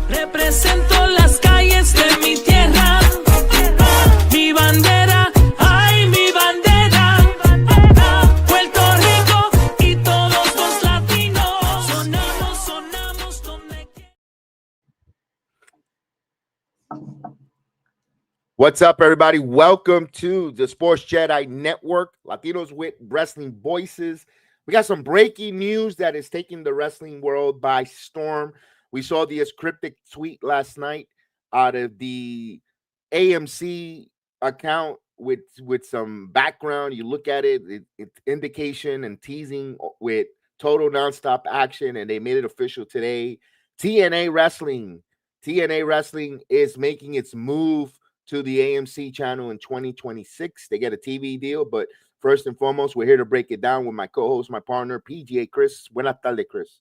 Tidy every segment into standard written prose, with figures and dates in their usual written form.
Represento las calles de mi tierra. Mi bandera, ay, mi bandera. Puerto Rico y todos los latinos. Sonamos donde quiera. What's up, everybody? Welcome to the Sports Jedi Network, Latinos with Wrestling Voices. We got some breaking news that is taking the wrestling world by storm. We saw the cryptic tweet last night out of the AMC account with some background. You look at it, it's indication and teasing with total nonstop action, and they made it official today. TNA Wrestling is making its move to the AMC channel in 2026. They get a TV deal, but first and foremost, we're here to break it down with my co-host, my partner, PGH Chris. Buenas tardes, Chris.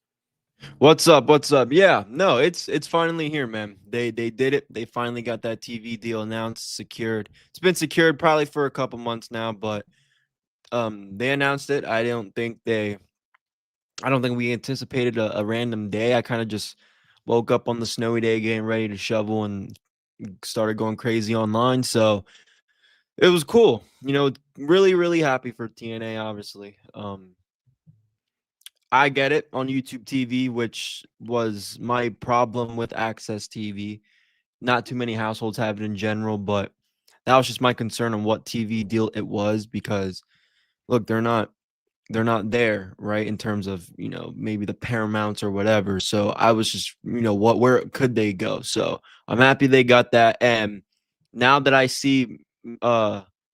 What's up? Yeah, no, it's finally here, man. They did it. They finally got that TV deal announced, secured. It's been secured probably for a couple months now, but they announced it. I don't think we anticipated a random day. I kind of just woke up on the snowy day getting ready to shovel and started going crazy online. So it was cool. You know, really, really happy for TNA, obviously. I get it on YouTube TV, which was my problem with AXS TV. Not too many households have it in general, but that was just my concern on what TV deal it was, because look, they're not there, right, in terms of, you know, maybe the Paramounts or whatever. So I was just, you know, where could they go? So I'm happy they got that. And now that I see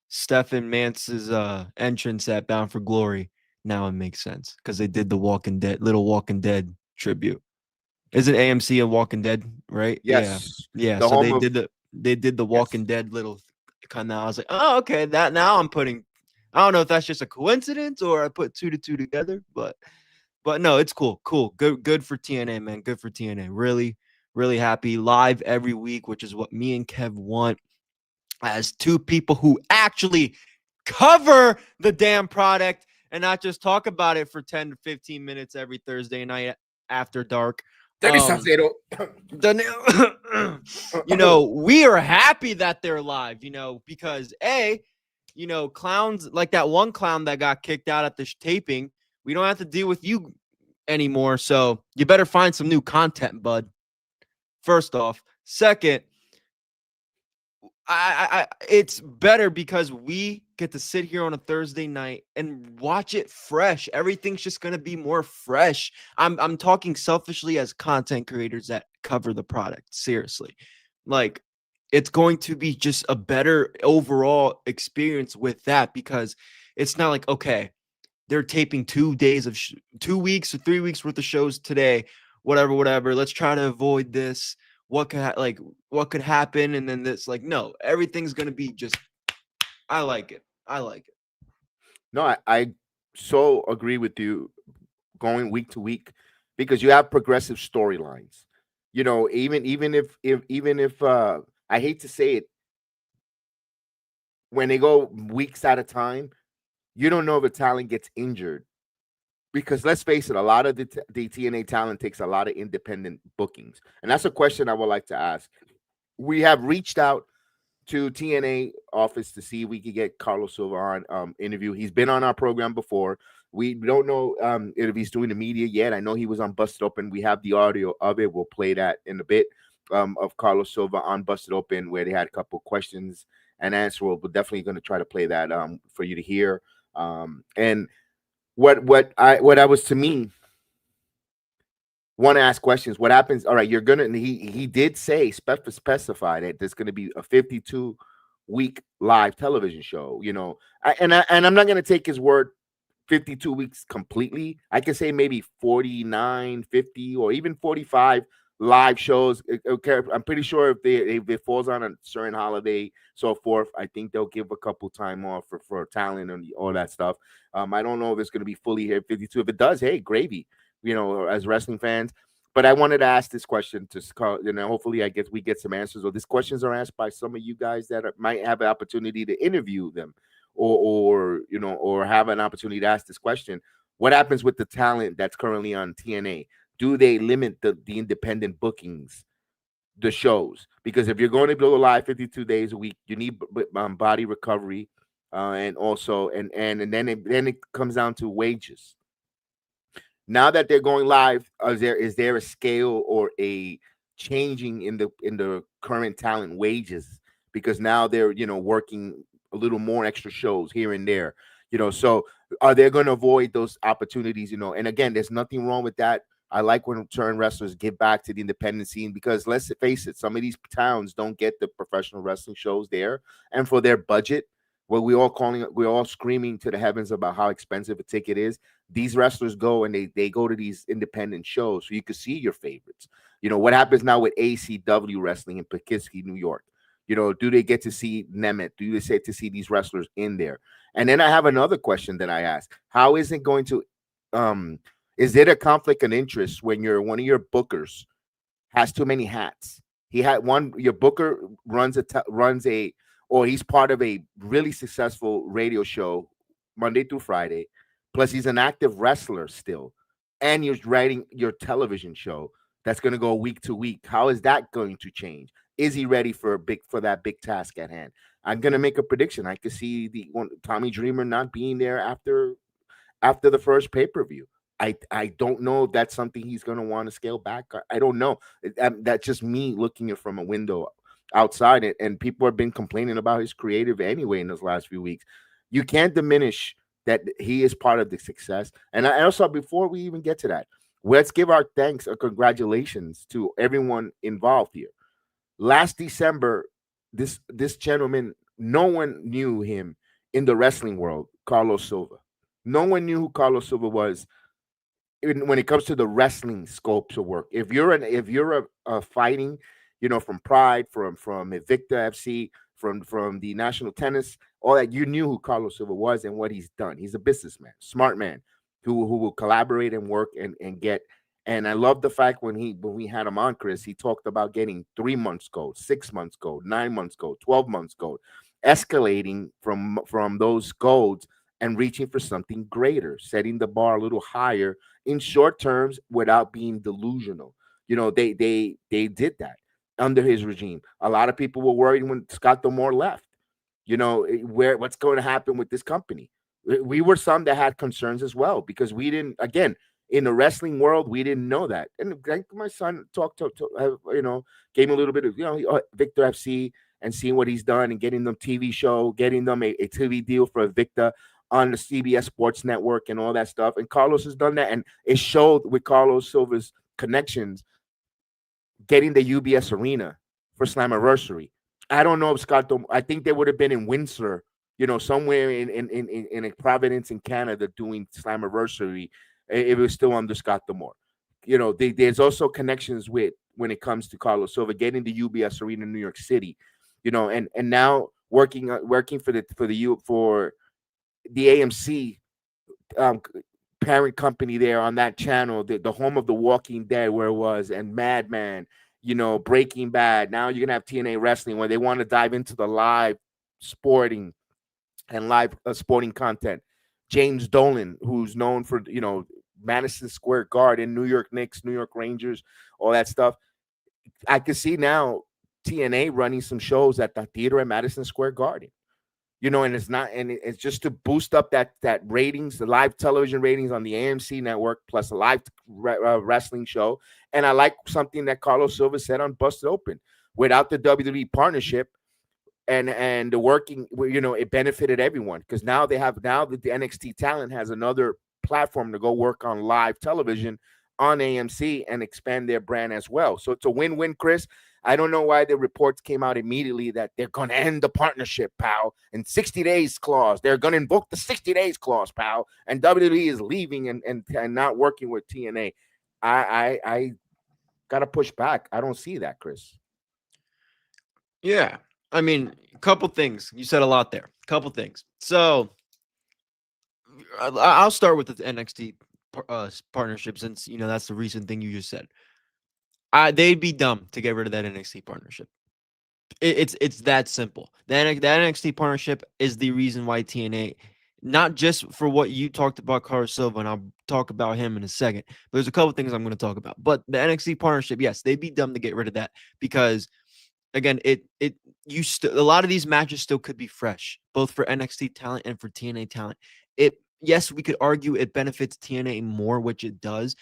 Stephen Mance's entrance at Bound for Glory, now it makes sense, because they did the Walking Dead tribute. Isn't AMC a Walking Dead, right? Yes. Yeah. So they did the Walking Dead little kind of. I was like, oh, okay. That now I'm putting. I don't know if that's just a coincidence or I put two to two together, but no, it's cool. Good for TNA, man. Good for TNA. Really, really happy. Live every week, which is what me and Kev want, as two people who actually cover the damn product and not just talk about it for 10 to 15 minutes every Thursday night after dark. You know, we are happy that they're live, you know, because you know, clowns like that one clown that got kicked out at the taping, we don't have to deal with you anymore. So you better find some new content, bud. First off. Second, I it's better because we get to sit here on a Thursday night and watch it fresh. Everything's just gonna be more fresh. I'm talking selfishly as content creators that cover the product. Seriously, like, it's going to be just a better overall experience with that, because it's not like, okay, they're taping 2 days of 2 weeks or 3 weeks worth of shows today, whatever. Let's try to avoid this. What could happen? And then this, like, no, everything's going to be just, I like it. No, I so agree with you going week to week, because you have progressive storylines. You know, even if I hate to say it, when they go weeks at a time, you don't know if a talent gets injured. Because let's face it, a lot of the TNA talent takes a lot of independent bookings. And that's a question I would like to ask. We have reached out to TNA office to see if we could get Carlos Silva on interview. He's been on our program before. We don't know if he's doing the media yet. I know he was on Busted Open. We have the audio of it. We'll play that in a bit, of Carlos Silva on Busted Open, where they had a couple questions and answers. We're definitely going to try to play that for you to hear. And what I was, to me, want to ask questions. What happens? All right, you're gonna. He did say specify that there's going to be a 52-week live television show. You know, I'm not going to take his word 52 weeks completely. I can say maybe 49, 50, or even 45 live shows. Okay, I'm pretty sure if it falls on a certain holiday, so forth, I think they'll give a couple time off for talent and all that stuff. I don't know if it's going to be fully here 52. If it does, hey, gravy, you know, as wrestling fans. But I wanted to ask this question to, you know, hopefully I guess we get some answers, or these questions are asked by some of you guys that might have an opportunity to interview them, or you know, or have an opportunity to ask this question. What happens with the talent that's currently on TNA? Do they limit the independent bookings the shows, because if you're going to go live 52 days a week, you need body recovery, and also and then it comes down to wages. Now that they're going live, is there a scale or a changing in the current talent wages, because now they're working a little more extra shows here and there, so are they going to avoid those opportunities, and again, there's nothing wrong with that. I like when turn wrestlers get back to the independent scene, because let's face it, some of these towns don't get the professional wrestling shows there, and for their budget, what we're all screaming to the heavens about how expensive a ticket is. These wrestlers go and they go to these independent shows so you can see your favorites. What happens now with ACW wrestling in Poughkeepsie, New York? Do they get to see Nemeth? Do they get to see these wrestlers in there? And then I have another question that I ask: how is it going to is it a conflict of interest when one of your bookers has too many hats? Your booker or he's part of a really successful radio show Monday through Friday, plus he's an active wrestler still, and you're writing your television show that's going to go week to week. How is that going to change? Is he ready for that big task at hand? I'm going to make a prediction. I could see Tommy Dreamer not being there after the first pay-per-view. I don't know if that's something he's going to want to scale back. I don't know. That's just me looking it from a window outside it, and people have been complaining about his creative anyway in those last few weeks. You can't diminish that he is part of the success. And I also, before we even get to that, let's give our thanks or congratulations to everyone involved here. Last December, this gentleman, no one knew him in the wrestling world, Carlos Silva. No one knew who Carlos Silva was when it comes to the wrestling scopes of work. If you're a fighting, from Pride, from Invicta FC, from the National Tennis, all that, you knew who Carlos Silva was and what he's done. He's a businessman, smart man, who will collaborate and work and get. And I love the fact when we had him on, Chris, he talked about getting 3 months gold, 6 months gold, 9 months gold, 12 months gold, escalating from those golds and reaching for something greater, setting the bar a little higher in short terms without being delusional. They did that under his regime. A lot of people were worried when Scott D'Amore left. What's going to happen with this company? We were some that had concerns as well, because we didn't, again, in the wrestling world, we didn't know that. And my son talked to gave me a little bit of, Victor FC, and seeing what he's done and getting them TV show, getting them a TV deal for Victor on the CBS Sports Network and all that stuff. And Carlos has done that. And it showed with Carlos Silva's connections, getting the UBS Arena for Slammiversary. I don't know if I think they would have been in Windsor, somewhere in Providence in Canada doing Slammiversary if it was still under Scott D'Amore. There's also connections with, when it comes to Carlos Silva, getting the UBS Arena in New York City, and now working for the AMC parent company there on that channel, the home of The Walking Dead, where it was, and Madman, Breaking Bad. Now you're gonna have TNA Wrestling, where they want to dive into the live sporting and live sporting content. James Dolan, who's known for Madison Square Garden, New York Knicks, New York Rangers, all that stuff. I can see now TNA running some shows at the theater at Madison Square Garden. And it's just to boost up that ratings, the live television ratings on the AMC network, plus a live wrestling show. And I like something that Carlos Silva said on Busted Open. Without the WWE partnership and the working, it benefited everyone, because now the NXT talent has another platform to go work on live television on AMC and expand their brand as well. So it's a win-win, Chris. I don't know why the reports came out immediately that they're going to end the partnership, pal, and 60 days clause. They're going to invoke the 60 days clause, pal, and WWE is leaving and not working with TNA. I got to push back. I don't see that, Chris. Yeah. I mean, a couple things. You said a lot there. Couple things. So I'll start with the NXT partnership, since, that's the recent thing you just said. They'd be dumb to get rid of that NXT partnership. It's that simple. The NXT partnership is the reason why TNA not just for what you talked about Carlos Silva, and I'll talk about him in a second. But there's a couple things I'm going to talk about. But the NXT partnership, yes, they'd be dumb to get rid of that because, again, a lot of these matches still could be fresh, both for NXT talent and for TNA talent. Yes, we could argue it benefits TNA more, which it does,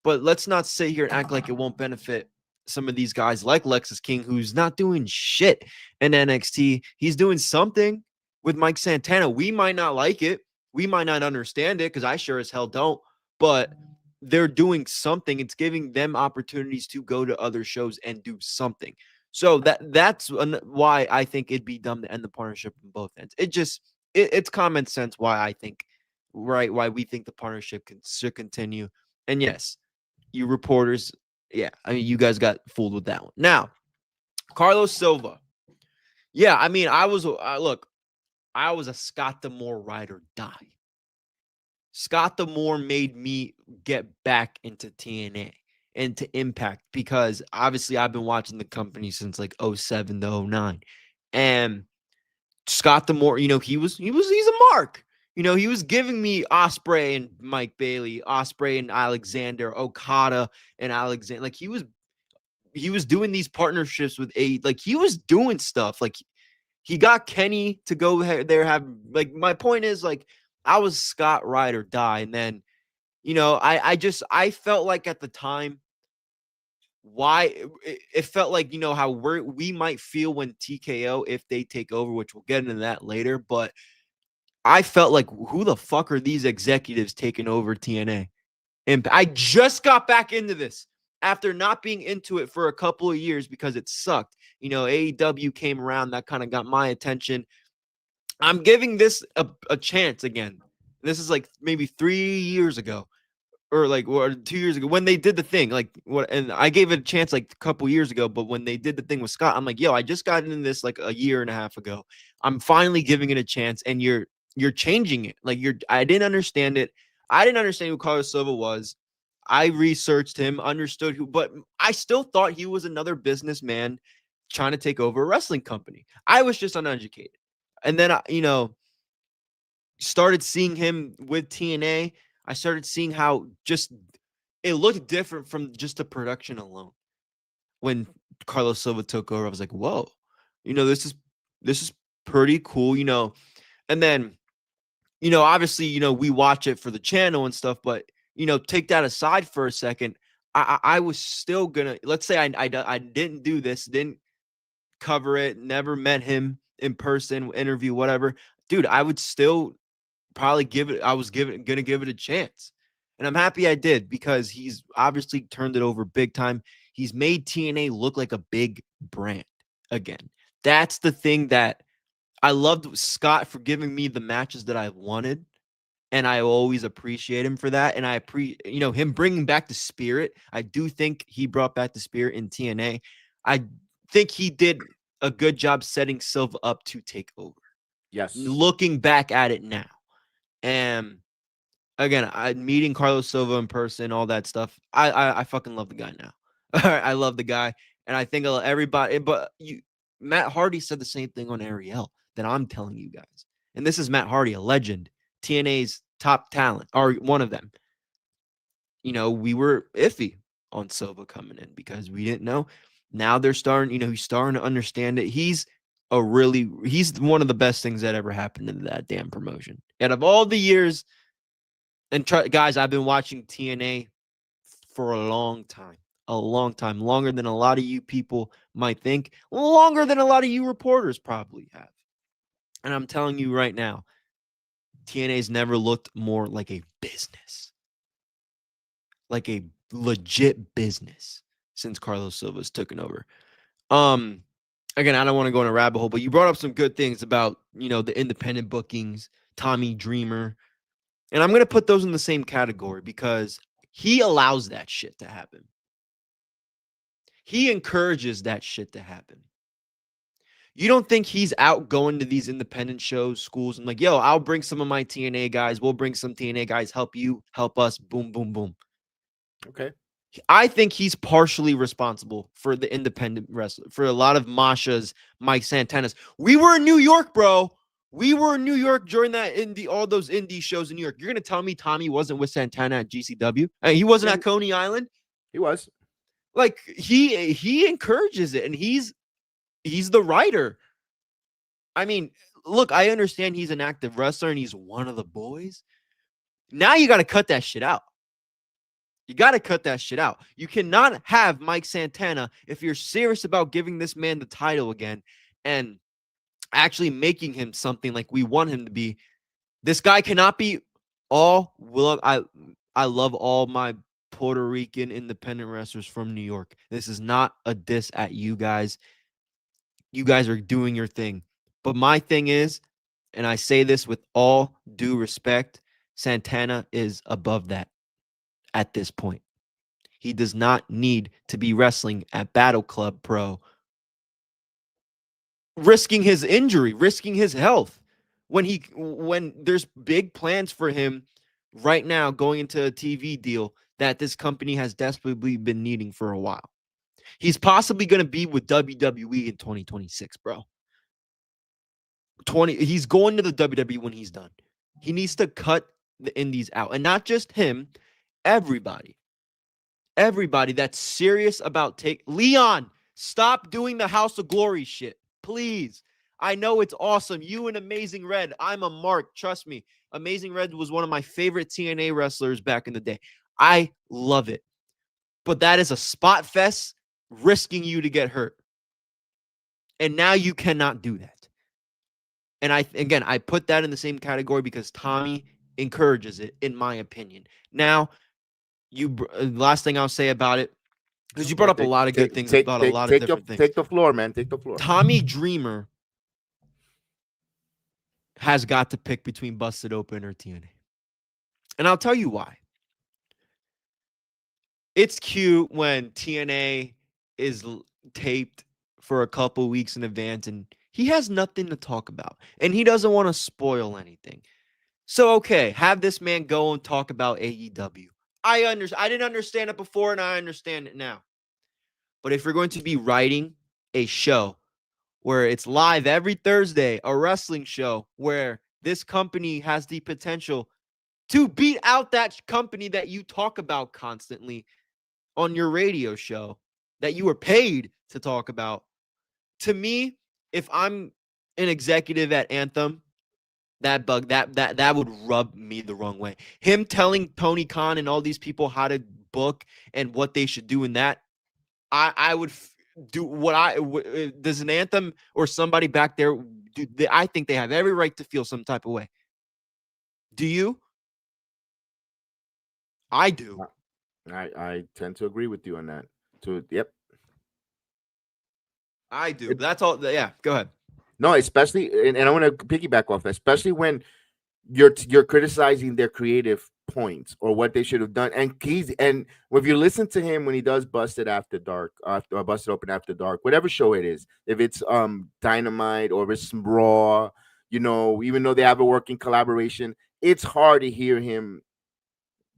but let's not sit here and act like it won't benefit some of these guys like Lexus King, who's not doing shit in NXT. He's doing something with Mike Santana. We might not like it. We might not understand it because I sure as hell don't, but they're doing something. It's giving them opportunities to go to other shows and do something. So that's why I think it'd be dumb to end the partnership on both ends. It's common sense why I think, right, why we think the partnership should continue. And yes, you reporters, yeah, I mean, you guys got fooled with that one. Now, Carlos Silva. Yeah, I mean, I was a Scott D'Amore ride or die. Scott D'Amore made me get back into TNA and to Impact because obviously I've been watching the company since like 07 to 09. And Scott D'Amore, he's a mark. He was giving me Ospreay and Mike Bailey, Ospreay and Alexander, Okada and Alexander. Like he was doing these partnerships with he was doing stuff. Like he got Kenny to go there. My point is, like, I was Scott ride or die. And then, I felt like at the time, why it felt like, how we might feel when TKO, if they take over, which we'll get into that later. But I felt like, who the fuck are these executives taking over TNA? And I just got back into this after not being into it for a couple of years because it sucked. AEW came around, that kind of got my attention. I'm giving this a chance again. This is like maybe 3 years ago or 2 years ago when they did the thing. And I gave it a chance like a couple years ago, but when they did the thing with Scott, I'm like, yo, I just got into this like a year and a half ago. I'm finally giving it a chance, and you're changing it. I didn't understand it. I didn't understand who Carlos Silva was. I researched him, understood but I still thought he was another businessman trying to take over a wrestling company. I was just uneducated. And then, started seeing him with TNA. I started seeing how just it looked different from just the production alone. When Carlos Silva took over, I was like, whoa, this is pretty cool, And then, obviously, we watch it for the channel and stuff, but, take that aside for a second. I was still gonna, let's say I didn't do this, didn't cover it, never met him in person, interview, whatever. Dude, I would still probably gonna give it a chance. And I'm happy I did because he's obviously turned it over big time. He's made TNA look like a big brand again. That's the thing that I loved Scott for giving me the matches that I wanted. And I always appreciate him for that. And I him bringing back the spirit. I do think he brought back the spirit in TNA. I think he did a good job setting Silva up to take over. Yes. Looking back at it now. And again, meeting Carlos Silva in person, all that stuff. I fucking love the guy now. I love the guy. And I think everybody, but Matt Hardy said the same thing on Ariel that I'm telling you guys. And this is Matt Hardy, a legend. TNA's top talent, or one of them. We were iffy on Silva coming in because we didn't know. Now they're starting, he's starting to understand it. He's one of the best things that ever happened in that damn promotion. Out of all the years, and guys, I've been watching TNA for a long time, longer than a lot of you people might think, longer than a lot of you reporters probably have. And I'm telling you right now, TNA's never looked more like a business, like a legit business since Carlos Silva's taken over. Again, I don't want to go in a rabbit hole, but you brought up some good things about, the independent bookings, Tommy Dreamer. And I'm going to put those in the same category because he allows that shit to happen. He encourages that shit to happen. You don't think he's out going to these independent shows, schools, and like, yo, I'll bring some of my TNA guys. We'll bring some TNA guys. Help you, help us. Boom, boom, boom. Okay. I think he's partially responsible for the independent wrestler, for a lot of Masha's, Mike Santana's. We were in New York, bro. We were in New York during all those indie shows in New York. You're gonna tell me Tommy wasn't with Santana at GCW? He wasn't at Coney Island. He was. Like he encourages it, and he's the writer. I mean, look, I understand he's an active wrestler and he's one of the boys. Now you got to cut that shit out. You got to cut that shit out. You cannot have Mike Santana if you're serious about giving this man the title again and actually making him something like we want him to be. This guy cannot be all. I love all my Puerto Rican independent wrestlers from New York. This is not a diss at you guys. You guys are doing your thing. But my thing is, and I say this with all due respect, Santana is above that at this point. He does not need to be wrestling at Battle Club Pro, risking his injury, risking his health when there's big plans for him right now going into a TV deal that this company has desperately been needing for a while. He's possibly going to be with WWE in 2026, bro. He's going to the WWE when he's done. He needs to cut the indies out. And not just him, everybody that's serious about Leon, stop doing the House of Glory shit, please. I know it's awesome. You and Amazing Red. I'm a mark. Trust me. Amazing Red was one of my favorite TNA wrestlers back in the day. I love it. But that is a spot fest risking you to get hurt. And now you cannot do that. And I put that in the same category because Tommy encourages it, in my opinion. Now, last thing I'll say about it, because you brought up a lot of good things about a lot of different things. Take the floor, man. Take the floor. Tommy Dreamer has got to pick between Busted Open or TNA. And I'll tell you why. It's cute when TNA is taped for a couple weeks in advance and he has nothing to talk about and he doesn't want to spoil anything. So, okay, have this man go and talk about AEW. I didn't understand it before and I understand it now. But if you're going to be writing a show where it's live every Thursday, a wrestling show where this company has the potential to beat out that company that you talk about constantly on your radio show that you were paid to talk about. To me, if I'm an executive at Anthem, that would rub me the wrong way. Him telling Tony Khan and all these people how to book and what they should do in that, I would do what does an Anthem or somebody back there do? I think they have every right to feel some type of way. Do you? I do. I tend to agree with you on that. Yep. I do. That's all. Yeah, go ahead. No, especially, and I want to piggyback off that, especially when you're criticizing their creative points or what they should have done. And if you listen to him when he does Busted After Dark, Busted Open After Dark, whatever show it is, if it's Dynamite or it's Raw, even though they have a working collaboration, it's hard to hear him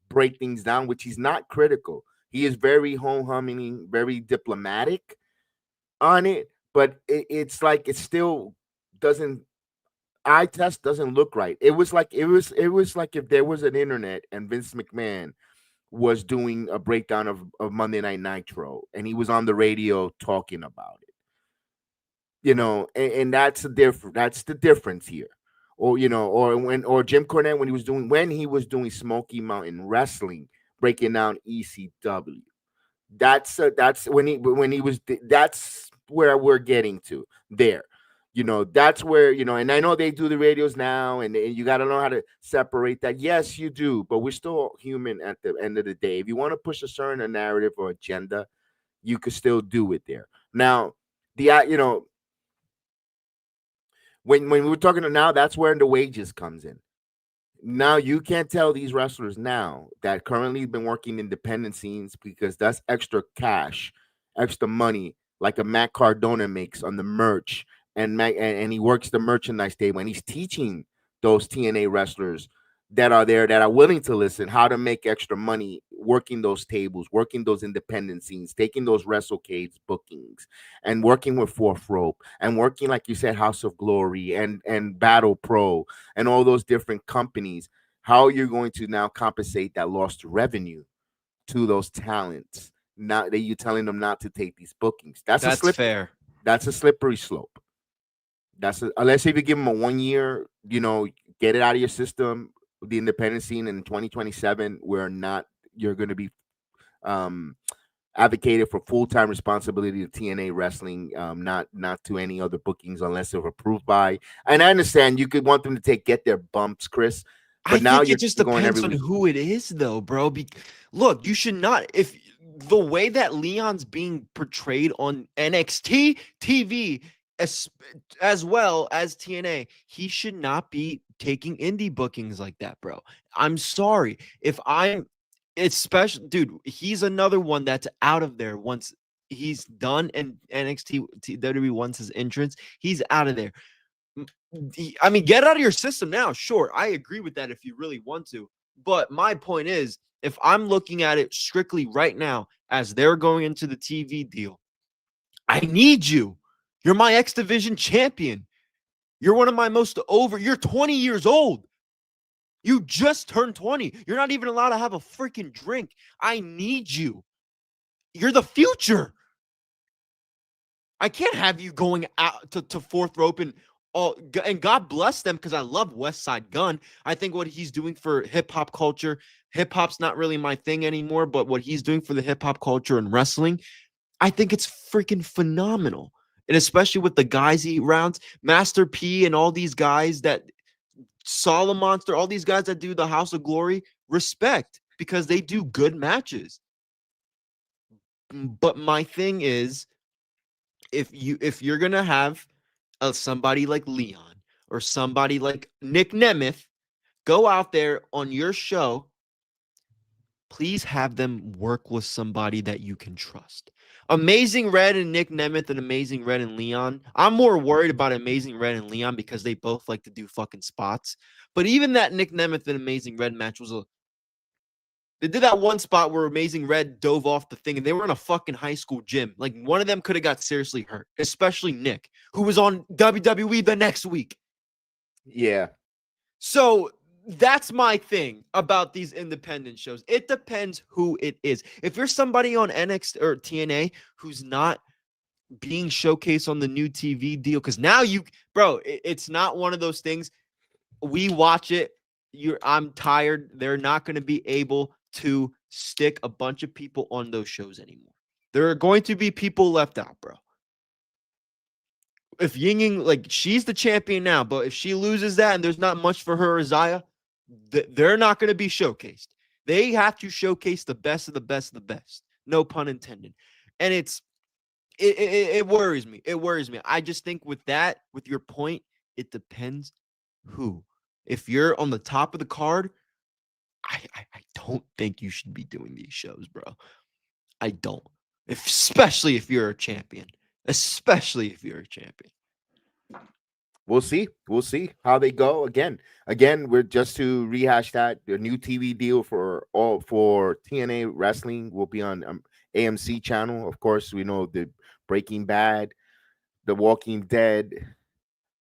break things down, which he's not critical. He is very home-humming, very diplomatic on it, but it's like it still doesn't. Eye test doesn't look right. It was like if there was an internet and Vince McMahon was doing a breakdown of Monday Night Nitro and he was on the radio talking about it, and that's the difference here. Or or Jim Cornette when he was doing Smoky Mountain Wrestling breaking down ECW. That's where we're getting to there. That's where, and I know they do the radios now and you got to know how to separate that. Yes, you do. But we're still human at the end of the day. If you want to push a certain narrative or agenda, you could still do it there. Now, when we were talking to now, that's where the wages comes in. Now, you can't tell these wrestlers now that currently been working independent scenes because that's extra cash, extra money, like a Matt Cardona makes on the merch. And he works the merchandise day when he's teaching those TNA wrestlers that are there that are willing to listen, how to make extra money working those tables, working those independent scenes, taking those WrestleCades bookings, and working with Fourth Rope, and working, like you said, House of Glory and Battle Pro and all those different companies. How you're going to now compensate that lost revenue to those talents? Not that you're telling them not to take these bookings. That's fair. That's a slippery slope. Unless if you give them a 1 year, get it out of your system. The independent scene in 2027, you're going to be advocated for full-time responsibility to TNA Wrestling, not to any other bookings unless they're approved by. And I understand you could want them to get their bumps, Chris, but I now think you're it just going depends every on week. who it is, though, bro. Look, you should not, if the way that Leon's being portrayed on NXT TV as well as TNA, he should not be taking indie bookings like that, bro. I'm sorry. Especially, dude, he's another one that's out of there once he's done and NXT WWE wants his entrance. He's out of there. I mean, get out of your system now. Sure, I agree with that if you really want to. But my point is, if I'm looking at it strictly right now as they're going into the TV deal, I need you. You're my X Division champion. You're one of my you're 20 years old. You just turned 20. You're not even allowed to have a freaking drink. I need you. You're the future. I can't have you going out to Fourth Rope and God bless them, because I love West Side Gun. I think what he's doing for hip-hop culture, hip-hop's not really my thing anymore, but what he's doing for the hip-hop culture and wrestling, I think it's freaking phenomenal. And especially with the guys he rounds, Master P and all these guys that Solid Monster, all these guys that do the House of Glory, respect, because they do good matches. But my thing is, if you're gonna have somebody like Leon or somebody like Nick Nemeth go out there on your show, please have them work with somebody that you can trust. Amazing Red and Nick Nemeth and Amazing Red and Leon. I'm more worried about Amazing Red and Leon because they both like to do fucking spots. But even that Nick Nemeth and Amazing Red match they did that one spot where Amazing Red dove off the thing and they were in a fucking high school gym. Like, one of them could have got seriously hurt, especially Nick, who was on WWE the next week. Yeah. So that's my thing about these independent shows. It depends who it is. If you're somebody on NXT or TNA who's not being showcased on the new TV deal, because now it's not one of those things. We watch it. I'm tired. They're not going to be able to stick a bunch of people on those shows anymore. There are going to be people left out, bro. If Ying Ying, like, she's the champion now, but if she loses that and there's not much for her or Zaya, they're not going to be showcased. They have to showcase the best of the best of the best. No pun intended. And it worries me. It worries me. I just think with your point, it depends who. If you're on the top of the card, I don't think you should be doing these shows, bro. I don't. Especially if you're a champion. Especially if you're a champion. We'll see. We'll see how they go. Again, we're just to rehash that. The new TV deal for TNA Wrestling will be on AMC channel. Of course, we know the Breaking Bad, The Walking Dead,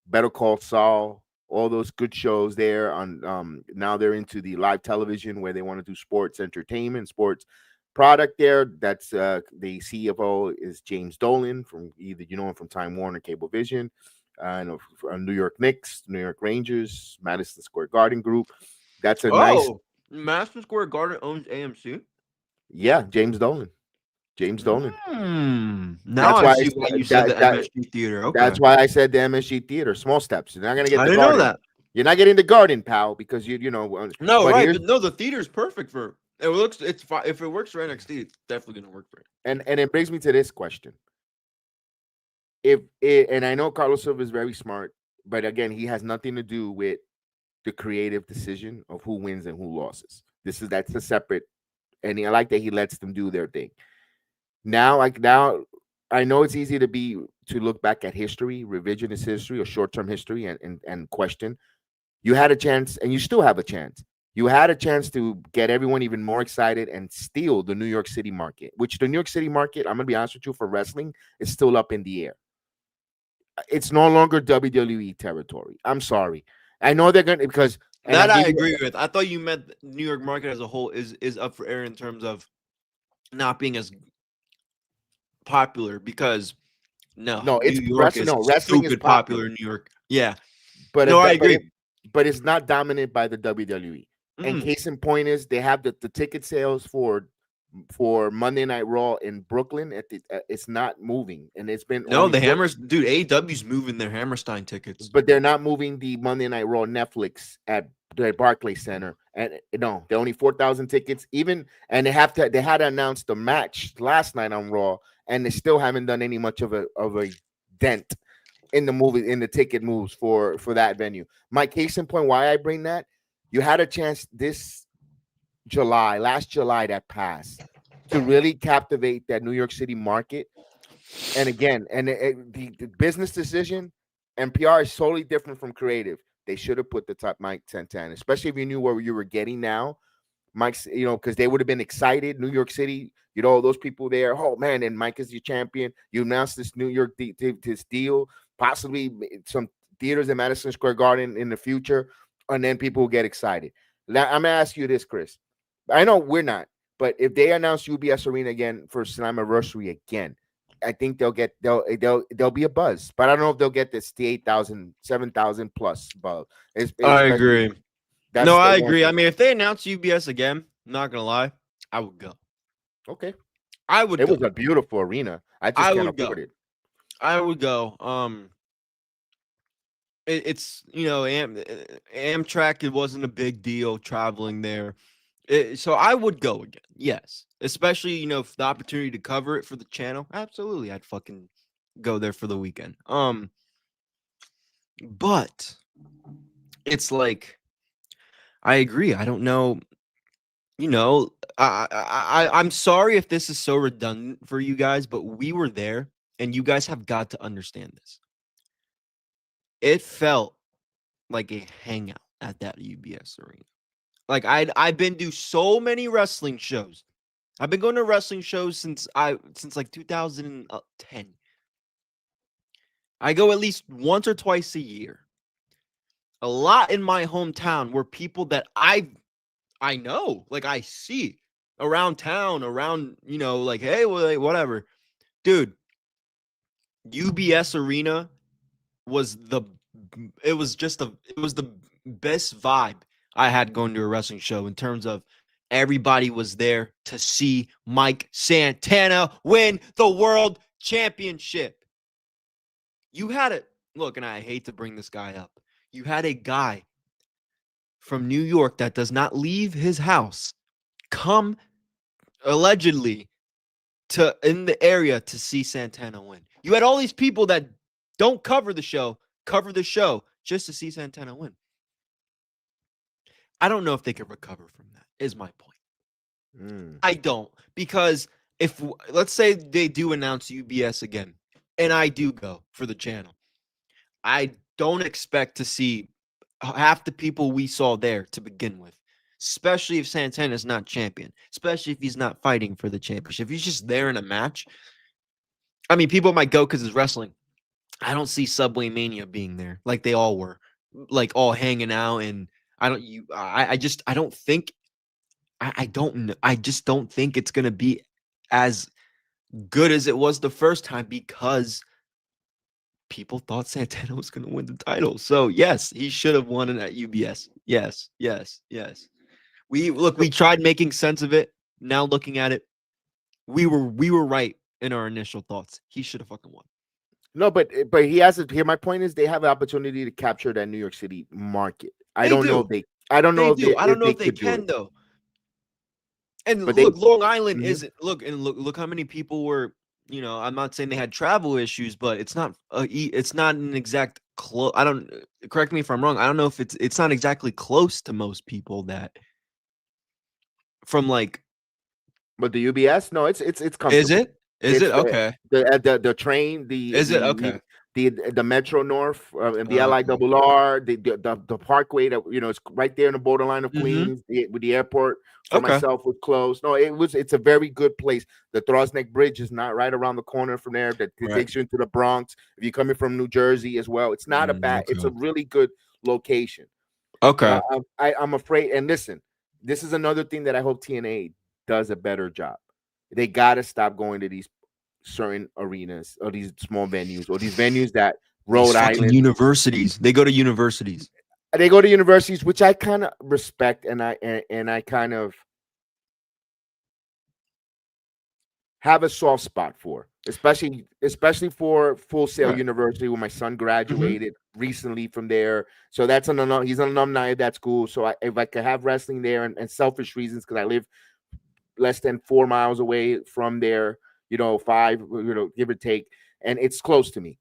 Better Call Saul, all those good shows there. On now they're into the live television where they want to do sports entertainment, sports product there. That's the CFO is James Dolan from either him from Time Warner Cablevision. And New York Knicks, New York Rangers, Madison Square Garden Group. That's a nice. Madison Square Garden owns AMC. Yeah, James Dolan. Now I see why you said the MSG Theater. Okay. That's why I said the MSG Theater. Small steps. You're not gonna get. I the didn't garden. know that. You're not getting the Garden, pal, because you know. No, right? But no, the theater's perfect for. It looks. It's fine. If it works for NXT, it's definitely gonna work for it. And it brings me to this question. And I know Carlos Silva is very smart, but again, he has nothing to do with the creative decision of who wins and who loses. That's a separate, and I like that he lets them do their thing. Now I know it's easy to look back at history, revisionist history or short-term history and question. You had a chance and you still have a chance You had a chance to get everyone even more excited and steal the New York City market, which the New York City market, I'm gonna be honest with you, for wrestling is still up in the air. It's no longer WWE territory. I'm sorry. I know they're gonna because and That I'll I give you agree with. I thought you meant the New York market as a whole is up for air in terms of not being as popular because no, no, New it's York wrestling. is No, wrestling is stupid popular popular, in New York. Yeah. but No, I agree. but it's not dominated by the WWE. And Mm. case in point is they have the ticket sales for Monday Night Raw in Brooklyn at the it's not moving, and it's been No, only the Hammers, dude, AEW's moving their Hammerstein tickets. but they're not moving the Monday Night Raw Netflix at the Barclays Center. And no, they're only 4,000 tickets. Even and they had to announce the match last night on Raw, and they still haven't done any much of a dent in the ticket moves for that venue. My case in point, why I bring that, you had a chance last July that passed, to really captivate that New York City market. And again, the business decision and PR is totally different from creative. They should have put the top Mike 1010, especially if you knew what you were getting now. Mike's, because they would have been excited. New York City, those people there. Oh man, and Mike is your champion. You announced this New York this deal, possibly some theaters in Madison Square Garden in the future, and then people will get excited. Now I'm gonna ask you this, Chris. I know we're not, but if they announce UBS Arena again for Slammiversary again, I think they'll be a buzz, but I don't know if they'll get this the 8,000, 7,000 plus buzz. I agree. That's No, the I one agree. I thing. mean, if they announce UBS again, I'm not gonna lie, I would go. Okay, I would it go. was a beautiful arena. I just I can't would go. afford it. I would go. It's Amtrak. It wasn't a big deal traveling there, so I would go again. Yes, especially if the opportunity to cover it for the channel. Absolutely, I'd fucking go there for the weekend. But it's like I agree. I don't know. I'm sorry if this is so redundant for you guys, but we were there, and you guys have got to understand this. It felt like a hangout at that UBS arena. Like I've been to so many wrestling shows. I've been going to wrestling shows since like 2010. I go at least once or twice a year. A lot in my hometown were people that I know, like I see around town, around, like, hey, well, like, whatever. Dude, UBS Arena was the best vibe I had going to a wrestling show in terms of everybody was there to see Mike Santana win the world championship. You had it. Look, and I hate to bring this guy up. You had a guy from New York that does not leave his house come allegedly to in the area to see Santana win. You had all these people that don't cover the show just to see Santana win. I don't know if they could recover from that, is my point. I don't, because if let's say they do announce UBS again, and I do go for the channel, I don't expect to see half the people we saw there to begin with, especially if Santana's not champion, especially if he's not fighting for the championship. If he's just there in a match. I mean, people might go because it's wrestling. I don't see Subway Mania being there like they all were, like all hanging out. And I just don't think it's gonna be as good as it was the first time because people thought Santana was gonna win the title. So yes, he should have won it at UBS. Yes. We tried making sense of it. Now looking at it, we were right in our initial thoughts. He should have fucking won. No, but he has it here. My point is they have an opportunity to capture that New York City market. I don't know if they can though. And But look, Long Island Mhm. isn't look how many people were, I'm not saying they had travel issues, but it's not an exact close. I don't correct me if I'm wrong. I don't know if it's not exactly close to most people that from like. But the UBS, no, it's comfortable. Is it? Is it okay? The train, Is it okay? the Metro North and the Okay. LIRR, the Parkway that it's right there in the borderline of Queens, with the airport for Okay. myself was closed. No, it's a very good place. The Throsneck Bridge is not right around the corner from there. That Right. takes you into the Bronx. If you're coming from New Jersey as well, it's not a bad. It's a Okay. really good location. Okay. I'm afraid. And listen, this is another thing that I hope TNA does a better job. They gotta stop going to these certain arenas or these small venues or these venues that These Rhode fucking Island. universities. They go to universities. They go to universities, which I kind of respect, and I kind of have a soft spot for, especially for Full Sail Right. University, where my son graduated recently from there. So he's an alumni of that school. So if I could have wrestling there, and selfish reasons, because I live less than 4 miles away from there, 5, give or take, and it's close to me.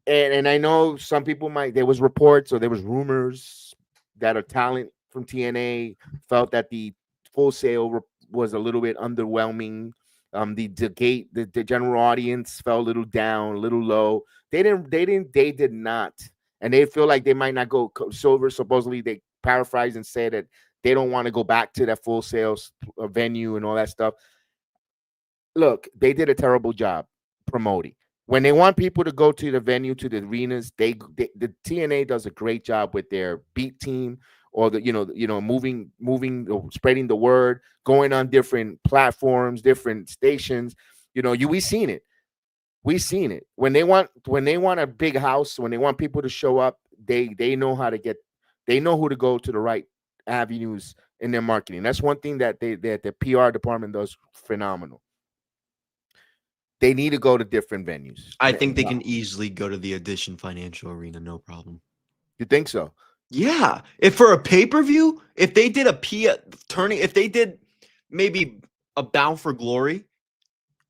And I know some people there was reports or there was rumors that a talent from TNA felt that the Full Sail was a little bit underwhelming. The general audience fell a little down, a little low. They did not, and they feel like they might not go silver. Supposedly, they paraphrased and said that they don't want to go back to that Full Sail venue and all that stuff. Look, they did a terrible job promoting. When they want people to go to the venue, to the arenas, the TNA does a great job with their beat team, or moving, spreading the word, going on different platforms, different stations. We've seen it. We've seen it. When they want a big house, when they want people to show up, they know how to get. They know who to go to the right avenues in their marketing. That's one thing that the PR department does phenomenal. They need to go to different venues. I think they can easily go to the Edition Financial Arena, no problem. You think so? Yeah. If for a pay-per-view, if they did if they did maybe a Bound for Glory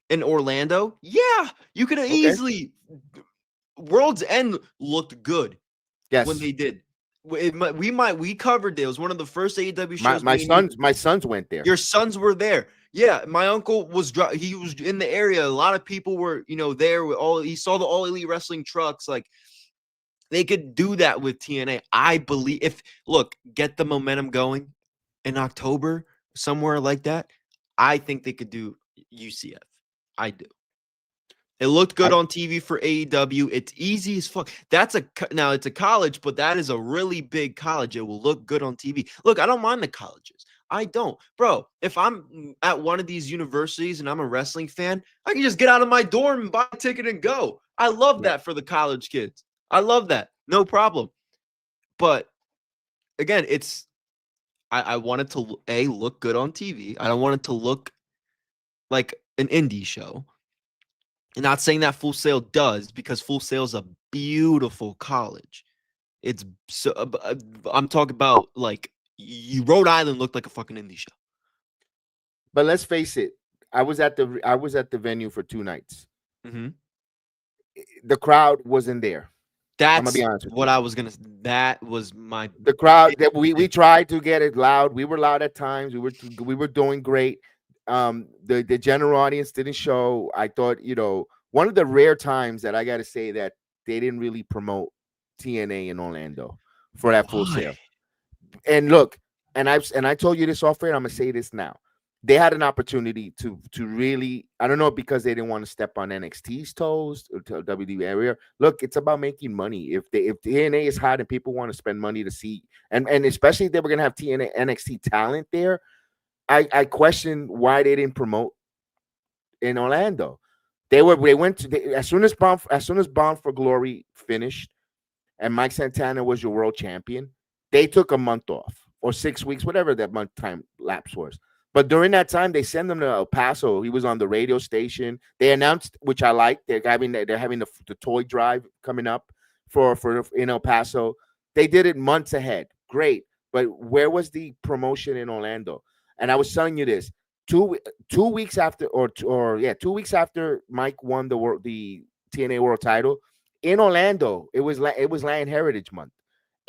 in Orlando, yeah, you could easily. World's End looked good. Yes. When they did. We covered it. It was one of the first AEW shows. My sons went there. Your sons were there. Yeah, my uncle he was in the area. A lot of people were, there with he saw the All Elite Wrestling trucks. Like, they could do that with TNA. I believe get the momentum going in October, somewhere like that. I think they could do UCF. I do. It looked good on TV for AEW. It's easy as fuck. Now it's a college, but that is a really big college. It will look good on TV. Look, I don't mind the colleges. I don't. Bro, if I'm at one of these universities and I'm a wrestling fan, I can just get out of my dorm and buy a ticket and go. I love that for the college kids. I love that. No problem. But again, I want it to look good on TV. I don't want it to look like an indie show. And not saying that Full Sail does, because Full Sail is a beautiful college. It's so I'm talking about like Rhode Island looked like a fucking indie show. But let's face it, I was at the venue for 2 nights. Mm-hmm. The crowd wasn't there. That's I'm gonna be honest with what you. I was gonna. That was the crowd that we tried to get it loud. We were loud at times. We were doing great. The general audience didn't show. I thought, one of the rare times that I got to say that they didn't really promote TNA in Orlando for that Full Sail. And look, and I told you this off air. I'm gonna say this now. They had an opportunity to really, I don't know, because they didn't want to step on NXT's toes or to WWE area. Look, it's about making money. If TNA is hot and people want to spend money to see, and especially if they were gonna have TNA NXT talent there, I question why they didn't promote in Orlando. As soon as Bound for Glory finished and Mike Santana was your world champion, they took a month off or 6 weeks, whatever that month time lapse was. But during that time, they sent him to El Paso. He was on the radio station. They announced, which I like, they're having the toy drive coming up for in El Paso. They did it months ahead. Great. But where was the promotion in Orlando? And I was telling you this, 2 weeks after, 2 weeks after Mike won the TNA World Title in Orlando, it was Lion Heritage Month,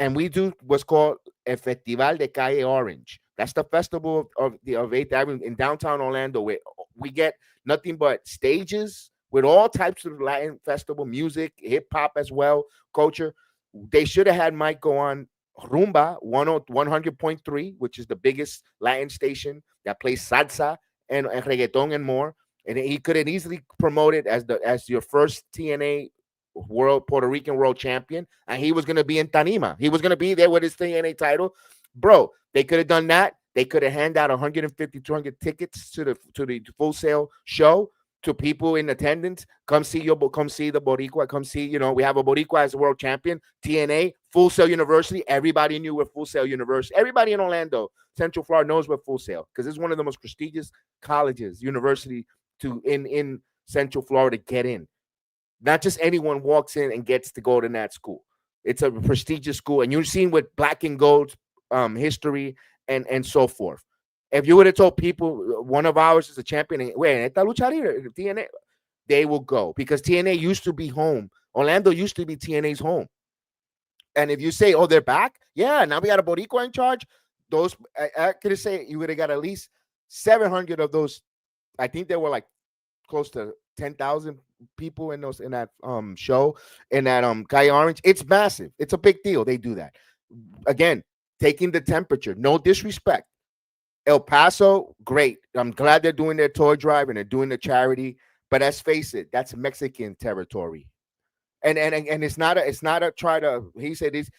and we do what's called El Festival de Calle Orange. That's the festival of 8th Avenue in downtown Orlando, where we get nothing but stages with all types of Latin festival music, hip hop as well, culture. They should have had Mike go on Rumba 100.3, which is the biggest Latin station that plays salsa and reggaeton and more. And he could have easily promoted as your first TNA Puerto Rican world champion, and he was going to be in Tanima. He was going to be there with his TNA title, bro. They could have done that. They could have handed out 150, 200 tickets to the Full Sail show to people in attendance. Come see the Boricua. Come see, we have a Boricua as a world champion. TNA, Full Sail University. Everybody knew where Full Sail University. Everybody in Orlando, Central Florida knows where Full Sail, because it's one of the most prestigious colleges, university in Central Florida get in. Not just anyone walks in and gets to go to that school. It's a prestigious school, and you've seen with Black and Gold history and so forth. If you would have told people one of ours is a champion, TNA, they will go, because TNA used to be home. Orlando used to be TNA's home. And if you say, oh, they're back, yeah, now we got a Boricua in charge. Those, I could say you would have got at least 700 of those. I think there were like close to 10,000 people in that show, in that Calle Orange. It's massive. It's a big deal. They do that. Again, taking the temperature. No disrespect. El Paso, great. I'm glad they're doing their toy drive and they're doing the charity. But let's face it, that's Mexican territory. And it's not a try to. He said this.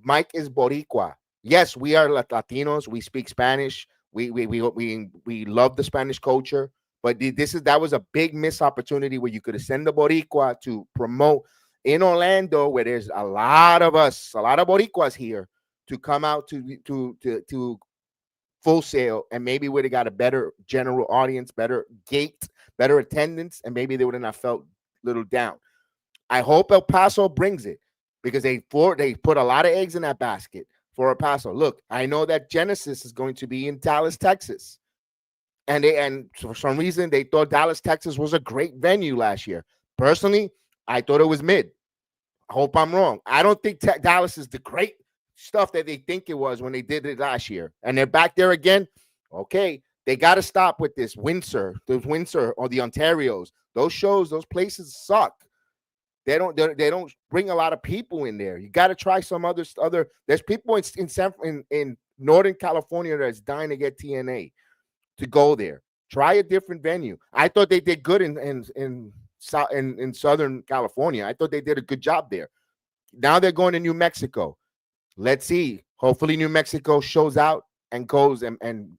Mike is Boricua. Yes, we are Latinos. We speak Spanish. We love the Spanish culture. But that was a big missed opportunity where you could have sent the Boricua to promote in Orlando, where there's a lot of Boricuas here, to come out to Full Sail, and maybe would have got a better general audience, better gate, better attendance, and maybe they would have not felt a little down. I hope El Paso brings it, because they put a lot of eggs in that basket for El Paso. Look, I know that Genesis is going to be in Dallas, Texas. And for some reason, they thought Dallas, Texas was a great venue last year. Personally, I thought it was mid. I hope I'm wrong. I don't think Dallas is the great stuff that they think it was when they did it last year. And they're back there again. Okay, they got to stop with this Windsor or the Ontarios. Those shows, those places suck. They don't bring a lot of people in there. You got to try some other. There's people in Northern California that's dying to get TNA to go there. Try a different venue. I thought they did good in Southern California. I thought they did a good job there. Now they're going to New Mexico. Let's see. Hopefully New Mexico shows out and goes and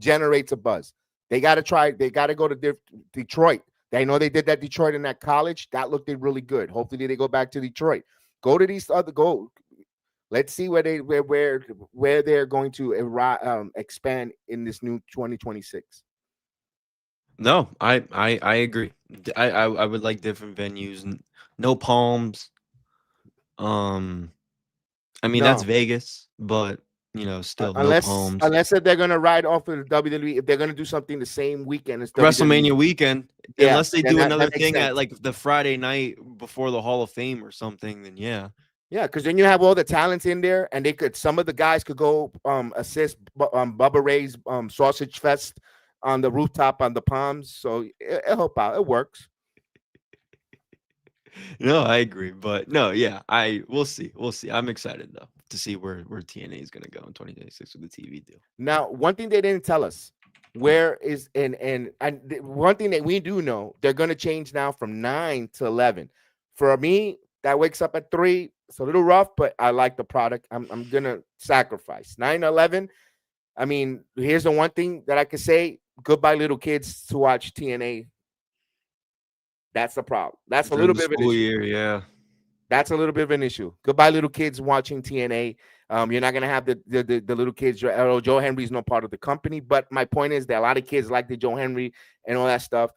generates a buzz. They got to try. They got to go to Detroit. I know they did that Detroit in that college. That looked really good. Hopefully they go back to Detroit. Go to these other Let's see where they're going to expand in this new 2026. No, I agree. I would like different venues. No Palms. I mean, that's Vegas, but still no Palms. Unless if they're gonna ride off of the WWE, if they're gonna do something the same weekend as WrestleMania WWE. Weekend, Yeah, unless they do another thing sense. at like the Friday night before the Hall of Fame or something, then yeah. Yeah, because then you have all the talents in there, and some of the guys could go assist Bubba Ray's Sausage Fest on the rooftop on the Palms. So it'll help out. It works. No, I agree, but no, yeah, we'll see. I'm excited though to see where TNA is gonna go in 2026 with the TV deal. Now, one thing they didn't tell us, where is and one thing that we do know, they're gonna change now from 9 to 11. For me, that wakes up at 3. It's a little rough, but I like the product. I'm gonna sacrifice 9 to 11. I mean, here's the one thing that I can say: goodbye, little kids, to watch TNA. That's the problem. That's a little bit of an issue. Year, yeah. That's a little bit of an issue. Goodbye, little kids watching TNA. You're not gonna have the little kids. Joe Henry's no part of the company, but my point is that a lot of kids like the Joe Henry and all that stuff.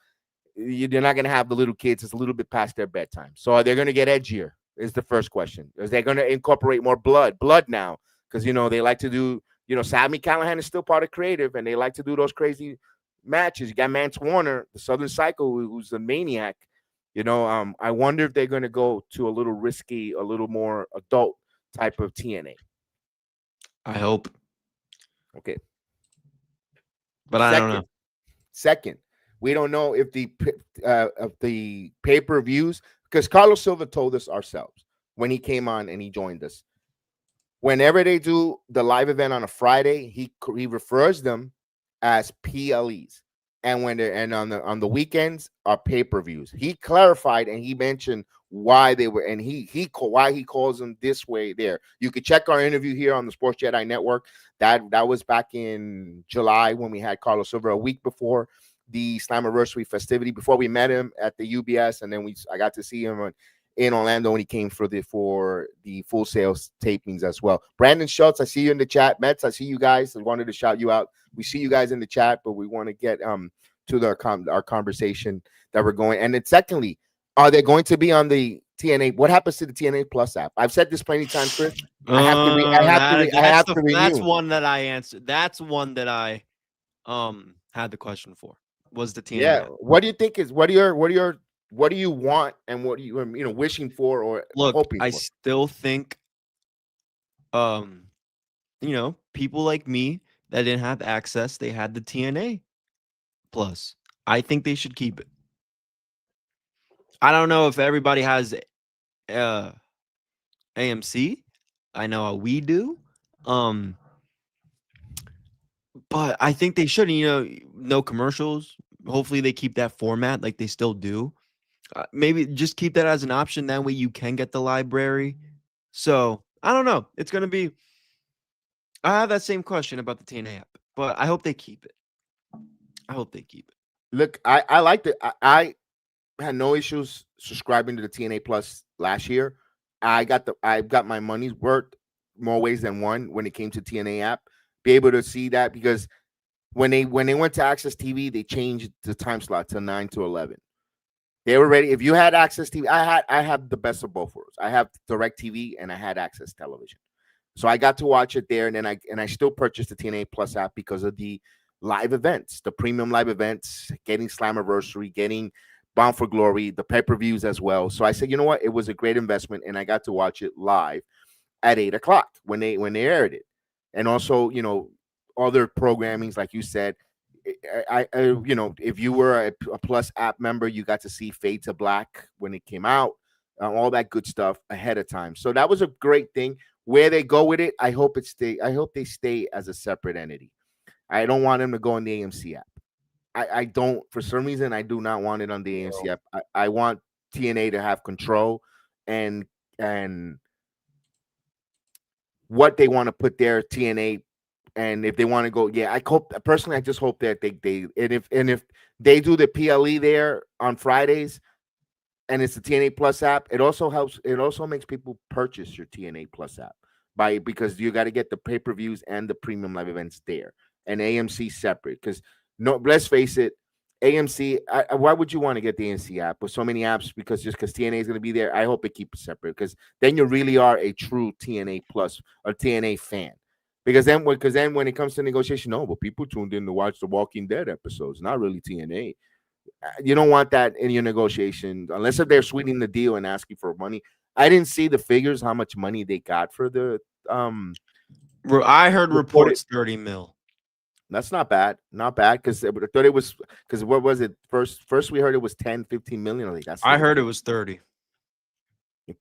You're not gonna have the little kids. It's a little bit past their bedtime. So are they gonna get edgier? Is the first question. Is they gonna incorporate more blood now? Because they like to do. Sammy Callahan is still part of creative, and they like to do those crazy matches. You got Mance Warner, the Southern Psycho, who's a maniac. I wonder if they're going to go to a little risky, a little more adult type of TNA. I hope. Okay. But I don't know. Second, We don't know if the pay-per-views, because Carlos Silva told us ourselves when he came on and he joined us. Whenever they do the live event on a Friday, he refers them as PLEs, and on the weekends are pay-per-views. He clarified and he mentioned why they were, and why he calls them this way. There, you could check our interview here on the Sports Jedi Network. That was back in July when we had Carlos Silva, a week before the Slammiversary festivity, before we met him at the UBS, and then I got to see him in Orlando when he came for the Full Sails tapings as well. Brandon Schultz, I see you in the chat. Mets, I see you guys. I wanted to shout you out. We see you guys in the chat, but we want to get to our conversation that we're going. And then secondly, are they going to be on the TNA? What happens to the TNA Plus app? I've said this plenty times, Chris. I have to renew. That's one that I answered. That's one that I had the question for. Was the TNA? Yeah. app. What do you think is what do you want, and what do you wishing for or hoping for? I still think people like me that didn't have access, they had the TNA Plus. I think they should keep it. I don't know if everybody has AMC. I know we do. But I think they should, no commercials. Hopefully they keep that format like they still do. Maybe just keep that as an option. That way you can get the library. So I don't know. It's going to be, I have that same question about the TNA app, but I hope they keep it. Look, I liked it. I had no issues subscribing to the TNA Plus last year. I got my money's worth more ways than one when it came to TNA app. Be able to see that, because when they went to AXS TV, they changed the time slot to 9 to 11. They were ready. If you had AXS TV, I have the best of both worlds. I have DirecTV and I had AXS Television, so I got to watch it there. And then I still purchased the TNA Plus app because of the live events, the premium live events, getting Slammiversary, getting Bound for Glory, the pay-per-views as well. So I said, you know what, it was a great investment, and I got to watch it live at 8:00 when they aired it. And also, other programmings, like you said, if you were a Plus app member, you got to see Fade to Black when it came out, all that good stuff ahead of time. So that was a great thing. Where they go with it, I hope they stay as a separate entity. I don't want them to go on the AMC app. I don't, for some reason, I do not want it on the AMC app. I want TNA to have control and what they want to put their TNA, and if they want to go, I hope personally, I just hope that if they do the PLE there on Fridays, and it's the TNA Plus app, it also helps. It also makes people purchase your TNA Plus app because you got to get the pay-per-views and the premium live events there, and AMC separate. Because let's face it, AMC. Why would you want to get the AMC app with so many apps? Because TNA is going to be there. I hope it keeps it separate, because then you really are a true TNA Plus or TNA fan. Because then when it comes to negotiation, but people tuned in to watch the Walking Dead episodes, not really TNA. You don't want that in your negotiation unless if they're sweetening the deal and asking for money. I didn't see the figures, how much money they got for the. I heard reports 30 mil. That's not bad. Not bad, because I thought it was, because what was it? First we heard it was 10, 15 million. I heard it was 30.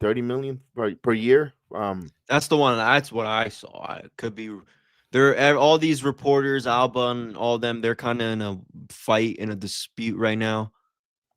30 million per year. That's the one. That's what I saw. It could be. They're all these reporters, Alba and all them. They're kind of in a fight, in a dispute right now,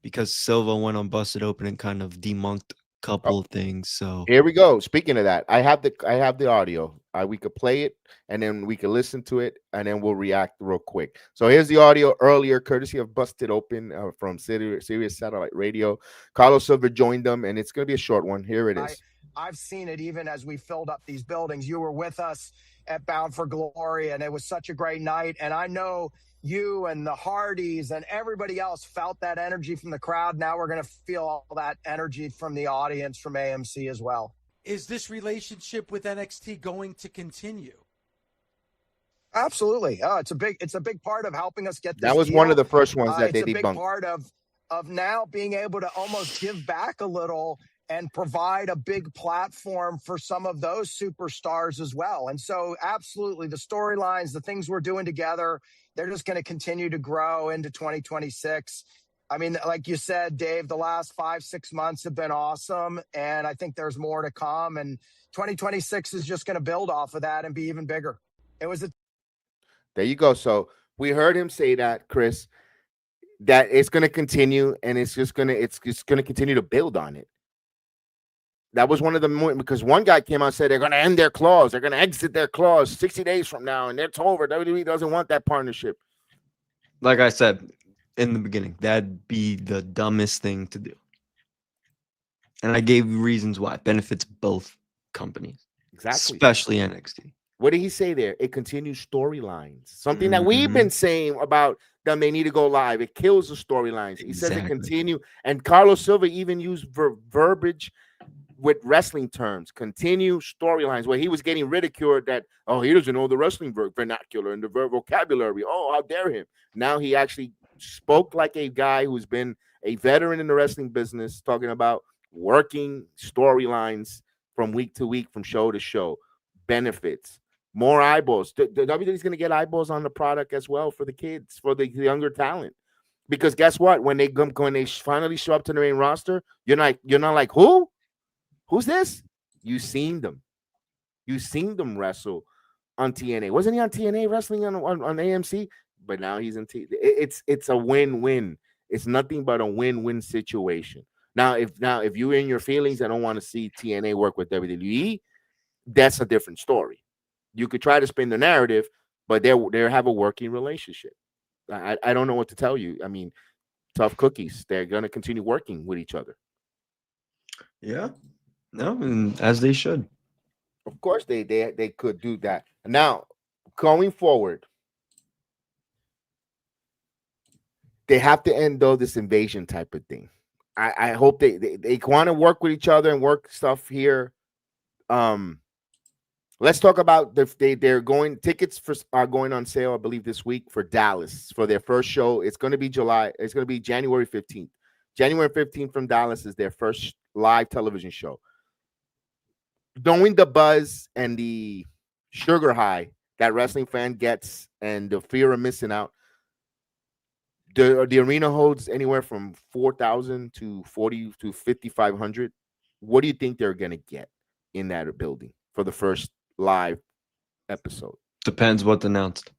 because Silva went on Busted Open and kind of debunked a couple of things. So here we go. Speaking of that, I have the audio. We could play it, and then we could listen to it, and then we'll react real quick. So here's the audio earlier, courtesy of Busted Open from Sirius Satellite Radio. Carlos Silva joined them, and it's going to be a short one. Here it is. I've seen it even as we filled up these buildings. You were with us at Bound for Glory, and it was such a great night. And I know you and the Hardys and everybody else felt that energy from the crowd. Now we're going to feel all that energy from the audience from AMC as well. Is this relationship with NXT going to continue? Absolutely. It's a big part of helping us get this That was deal. one of the first ones that they debunked. It's a big part of now being able to almost give back a little and provide a big platform for some of those superstars as well. And so absolutely, the storylines, the things we're doing together, they're just going to continue to grow into 2026. I mean, like you said, Dave, the last 5-6 months have been awesome. And I think there's more to come. And 2026 is just going to build off of that and be even bigger. It was There you go. So we heard him say that, Chris, that it's going to continue, and it's just going to continue to build on it. That was one of the because one guy came out and said they're going to end their clause. They're going to exit their clause 60 days from now, and it's over. WWE doesn't want that partnership. Like I said in the beginning, that'd be the dumbest thing to do. And I gave you reasons why. It benefits both companies. Exactly. Especially NXT. What did he say there? It continues storylines. Something that we've been saying about them. They need to go live. It kills the storylines. He says it continue. And Carlos Silva even used verbiage with wrestling terms. Continue storylines, where he was getting ridiculed that, oh, he doesn't know the wrestling vernacular and the vocabulary. Oh, how dare him. Now he actually spoke like a guy who's been a veteran in the wrestling business, talking about working storylines from week to week, from show to show, benefits. More eyeballs. The WWE's going to get eyeballs on the product as well for the kids, for the younger talent. Because guess what? When they finally show up to the main roster, you're not like, who? Who's this? You've seen them. You've seen them wrestle on TNA. Wasn't he on TNA Wrestling on AMC? But now he's in it's a win-win. It's nothing but a win-win situation. Now, if you're in your feelings and don't want to see TNA work with WWE, that's a different story. You could try to spin the narrative, but they have a working relationship. I don't know what to tell you. I mean, tough cookies. They're going to continue working with each other. Yeah. No, and as they should. Of course, they could do that. Now, going forward, they have to end, though, this invasion type of thing. I hope they want to work with each other and work stuff here. Let's talk about tickets are going on sale, I believe, this week for Dallas for their first show. It's going to be January 15th. January 15th from Dallas is their first live television show. Knowing the buzz and the sugar high that wrestling fan gets and the fear of missing out, the arena holds anywhere from 4,000 to 40 to 5,500. What do you think they're going to get in that building for the first live episode? Depends what's announced.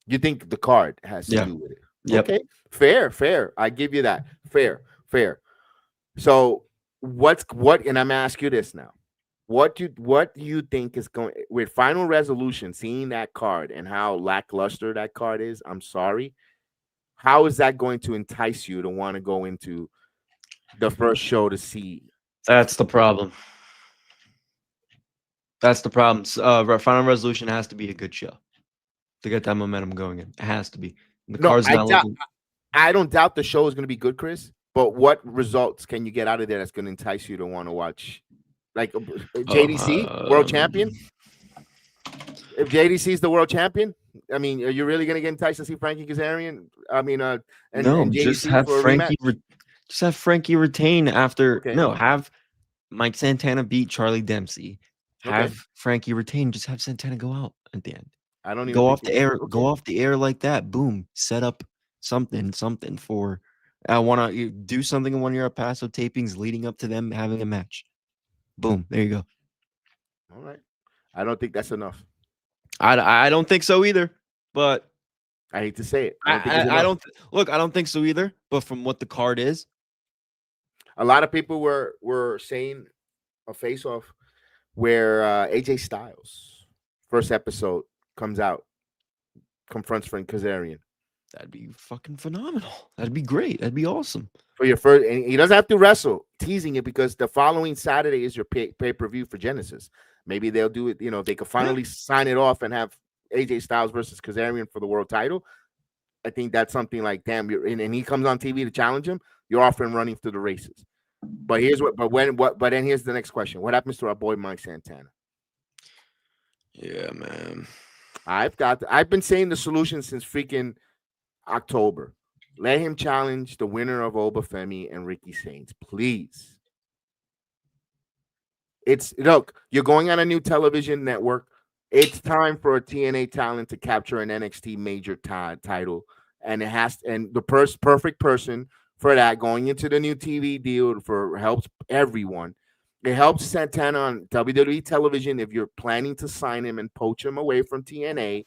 You think the card has to do with it? Yep. Okay, fair. I give you that. Fair. So what? And I'm asking you this now. What do you think is going with Final Resolution? Seeing that card and how lackluster that card is, I'm sorry. How is that going to entice you to want to go into the first show to see? That's the problem. Final Resolution has to be a good show to get that momentum going in. It has to be. The card's not looking. I don't doubt the show is going to be good, Chris. But what results can you get out of there that's going to entice you to want to watch? Like JDC, world champion? If JDC is the world champion, I mean, are you really going to get enticed to see Frankie Kazarian? I mean, and JDC just have Frankie. Just have Frankie retain after. Okay. No, have Mike Santana beat Charlie Dempsey. Have Frankie retain. Just have Santana go out at the end. I don't even go off the air. Okay. Go off the air like that. Boom. Set up something for. I want to do something in one of your Paso tapings leading up to them having a match. Boom. There you go. All right. I don't think that's enough. I don't think so either. But I hate to say it. I don't think so either. But from what the card is, a lot of people were saying a face-off where AJ Styles first episode comes out, confronts Frank Kazarian. That'd be fucking phenomenal. That'd be great. That'd be awesome. For your first, and he doesn't have to wrestle, teasing it because the following Saturday is your pay-per-view for Genesis. Maybe they'll do it, they could finally sign it off and have AJ Styles versus Kazarian for the world title. I think that's something like, damn, and he comes on TV to challenge him, you're off and running through the races. But here's then here's the next question. What happens to our boy Mike Santana? Yeah, man. I've been saying the solution since freaking October. Let him challenge the winner of Obafemi and Ricky Saints, please. Look, you're going on a new television network. It's time for a TNA talent to capture an NXT major title, and the perfect person for that going into the new TV deal for helps everyone. It helps Santana on WWE television if you're planning to sign him and poach him away from TNA,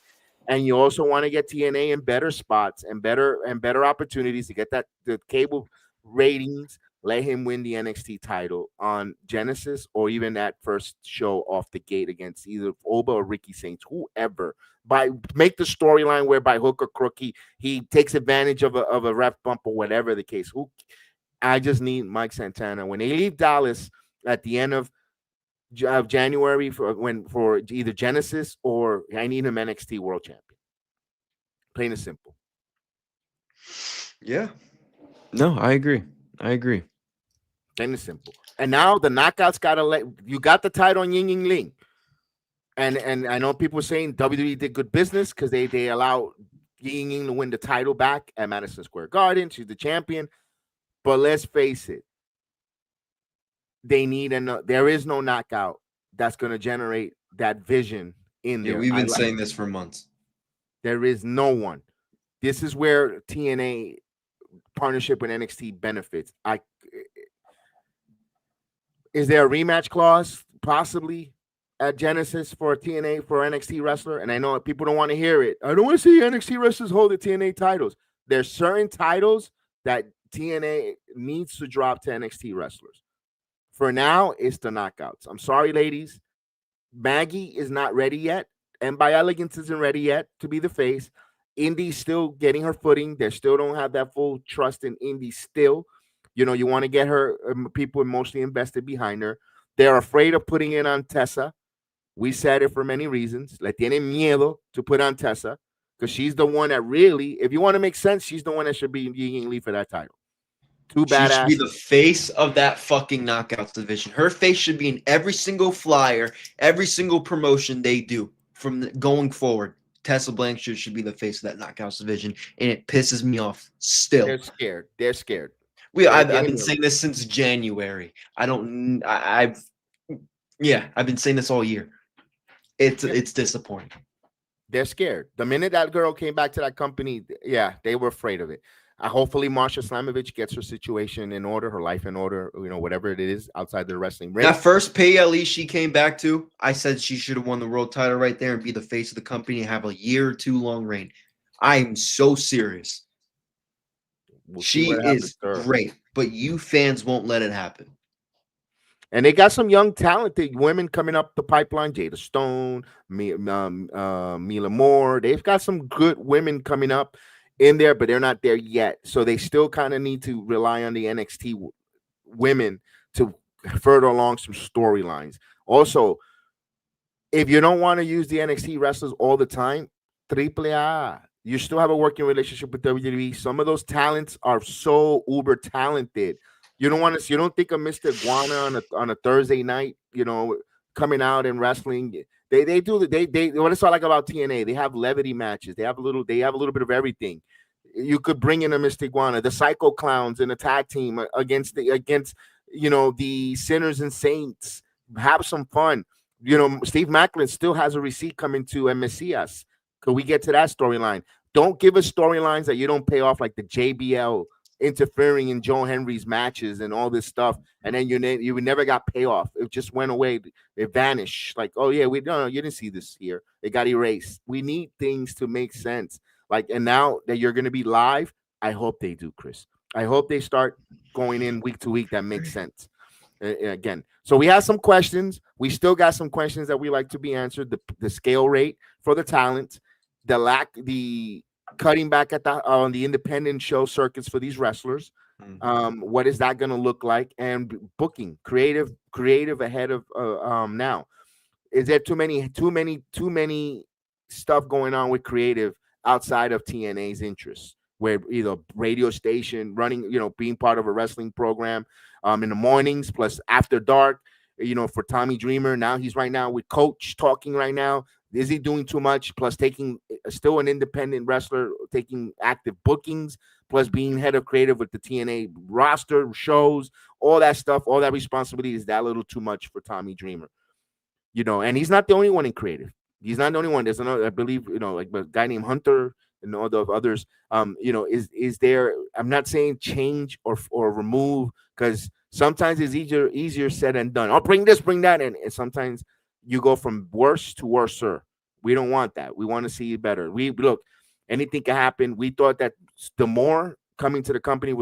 and you also want to get TNA in better spots and better opportunities to get the cable ratings. Let him win the NXT title on Genesis or even that first show off the gate against either Oba or Ricky Saints, whoever. Make the storyline where by hook or crook he takes advantage of a ref bump or whatever the case. I just need Mike Santana when they leave Dallas at the end of January for either Genesis or I need him NXT World Champion. Plain and simple. Yeah. No, I agree. Plain and simple. And now the knockouts you got the title on Ying Ying Ling. And I know people saying WWE did good business because they allow Ying Ying to win the title back at Madison Square Garden. She's the champion. But let's face it, there is no knockout that's going to generate that vision in there. We've been saying this for months. There is no one. This is where TNA partnership with NXT benefits. Is there a rematch clause possibly at Genesis for TNA for NXT wrestler? And I know people don't want to hear it. I don't want to see NXT wrestlers hold the TNA titles. There's certain titles that TNA needs to drop to NXT wrestlers. For now, it's the knockouts. I'm sorry, ladies. Maggie is not ready yet. And by Elegance isn't ready yet to be the face. Indy's still getting her footing. They still don't have that full trust in Indy still. You know, you want to get her people emotionally invested behind her. They're afraid of putting it on Tessa. We said it for many reasons. Le tienen miedo to put on Tessa because she's the one that really, if you want to make sense, she's the one that should be being lead for that title. Too badass. She should be the face of that fucking knockouts division. Her face should be in every single flyer, every single promotion they do from going forward. Tessa Blanchard should be the face of that knockouts division, and it pisses me off still. They're scared. I've been saying this since January. I've been saying this all year. It's disappointing. They're scared. The minute that girl came back to that company, they were afraid of it. Hopefully Marsha Slamovich gets her situation in order, her life in order, whatever it is outside the wrestling ring. That first PLE she came back to, I said she should have won the world title right there and be the face of the company and have a year or two long reign. I'm so serious. She is great, but you fans won't let it happen. And they got some young, talented women coming up the pipeline. Jada Stone, Mila Moore. They've got some good women coming up in there, but they're not there yet. So they still kind of need to rely on the NXT women to further along some storylines. Also, if you don't want to use the NXT wrestlers all the time, AAA, you still have a working relationship with WWE. Some of those talents are so uber talented. You don't think of Mr. Iguana on a Thursday night, coming out and wrestling. They what it's all like about TNA. They have levity matches. They have a little bit of everything. You could bring in a Mr. Iguana, the Psycho Clowns in a tag team against the Sinners and Saints. Have some fun. Steve Macklin still has a receipt coming to Messias. Could we get to that storyline? Don't give us storylines that you don't pay off, like the JBL interfering in Joe Henry's matches and all this stuff, and then you never got payoff. It just went away. It vanished. Like, oh yeah, you didn't see this here. It got erased. We need things to make sense. And now that you're going to be live, I hope they do, Chris. I hope they start going in week to week. That makes sense. Again, so we have some questions. We still got some questions that we like to be answered. The scale rate for the talent, the cutting back on the independent show circuits for these wrestlers. What is that going to look like? And booking creative ahead of now. Is there too many stuff going on with creative outside of TNA's interests, where either radio station running, being part of a wrestling program in the mornings plus after dark, for Tommy Dreamer. Now he's right now with Coach talking right now. Is he doing too much? Plus taking still an independent wrestler, taking active bookings, plus being head of creative with the TNA roster, shows, all that stuff, all that responsibility is that a little too much for Tommy Dreamer. And he's not the only one in creative. He's not the only one. There's another, I believe, like a guy named Hunter and all the others. Is there? I'm not saying change or remove, because sometimes it's easier said than done. I'll bring this, bring that, and sometimes you go from worse to worser. We don't want that. We want to see it better. We look, anything can happen. We thought that the more coming to the company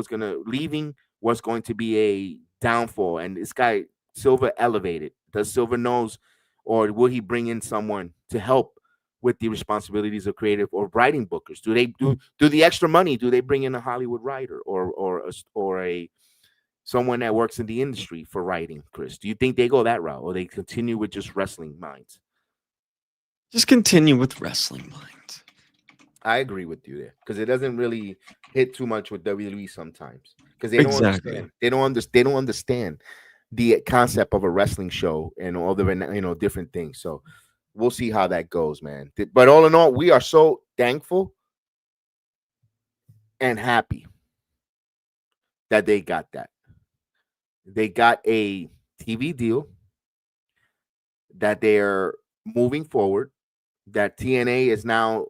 leaving was going to be a downfall, and this guy Silva elevated. Does Silva knows, or will he bring in someone to help with the responsibilities of creative or writing bookers? Do they do the extra money? Do they bring in a Hollywood writer or a someone that works in the industry for writing, Chris? Do you think they go that route, or they continue with just wrestling minds? Just continue with wrestling minds. I agree with you there, because it doesn't really hit too much with WWE sometimes, because they don't understand. They don't understand the concept of a wrestling show and all the different things. So we'll see how that goes, man. But all in all, we are so thankful and happy that they got that. They got a TV deal, that they're moving forward, that TNA is now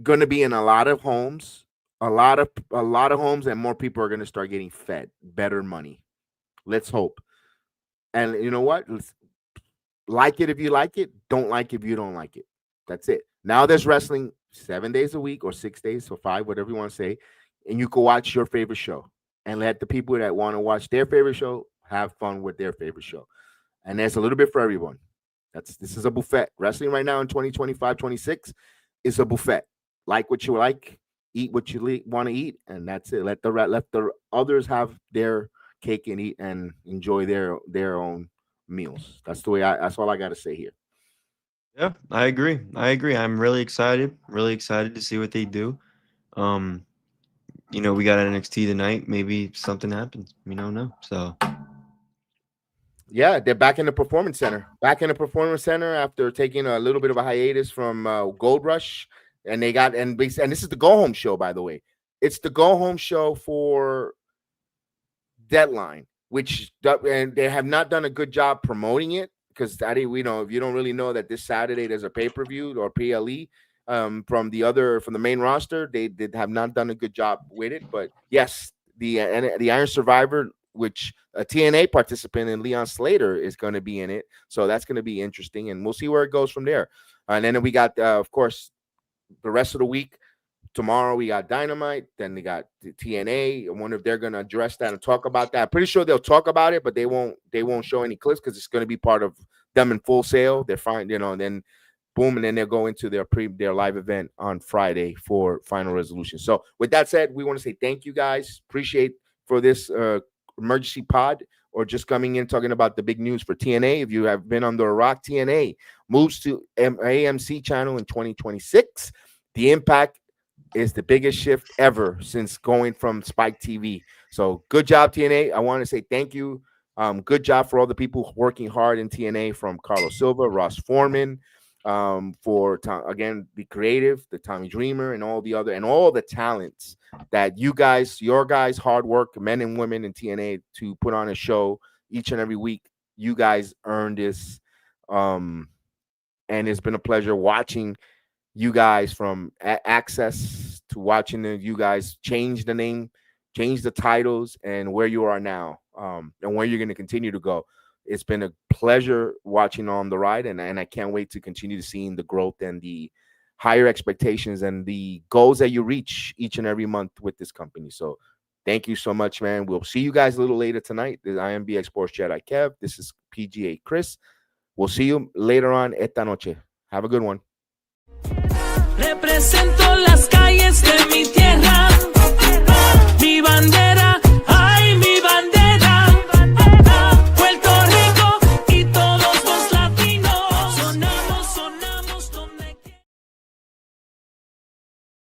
going to be in a lot of homes, a lot of homes, and more people are going to start getting fed better money. Let's hope. And you know what? Like it if you like it, don't like it if you don't like it. That's it. Now there's wrestling 7 days a week, or 6 days, or 5, whatever you want to say, and you can watch your favorite show and let the people that want to watch their favorite show have fun with their favorite show. And there's a little bit for everyone. This is a buffet. Wrestling right now in 2025, 26 is a buffet. Like what you like, eat what you want to eat, and that's it. Let the others have their cake and eat and enjoy their own meals. That's the way that's all I got to say here. Yeah, I agree. I'm really excited to see what they do. We got NXT tonight. Maybe something happens. We don't know. So yeah, they're back in the Performance Center. After taking a little bit of a hiatus from Gold Rush. And this is the go home show, by the way. It's the go home show for Deadline, and they have not done a good job promoting it, because if you don't really know that this Saturday there's a pay-per-view or PLE from the main roster, they have not done a good job with it. But yes, the Iron Survivor, which a TNA participant in Leon Slater is going to be in it, so that's going to be interesting, and we'll see where it goes from there. And then we got, of course, the rest of the week. Tomorrow we got Dynamite, then they got the TNA. I wonder if they're going to address that and talk about that. I'm pretty sure they'll talk about it, but they won't show any clips, because it's going to be part of them in Full Sail. They're fine, and then boom, and then they'll go into their live event on Friday for Final Resolution. So with that said, we want to say thank you guys. Appreciate for this emergency pod, or just coming in talking about the big news for TNA. If you have been under a rock, TNA moves to AMC channel in 2026. The Impact is the biggest shift ever since going from Spike TV. So good job, TNA. I want to say thank you. Good job for all the people working hard in TNA, from Carlos Silva, Ross Foreman, for again the creative, the Tommy Dreamer, and all the talents that your guys hard work, men and women in TNA, to put on a show each and every week. You guys earned this, and it's been a pleasure watching you guys, from AXS to watching you guys change the name, change the titles, and where you are now, and where you're going to continue to go. It's been a pleasure watching on the ride, and I can't wait to continue to seeing the growth and the higher expectations and the goals that you reach each and every month with this company. So thank you so much, man. We'll see you guys a little later tonight. I am BX Sports Jedi Kev. This is PGH Chris. We'll see you later on esta noche. Have a good one. Represento las calles de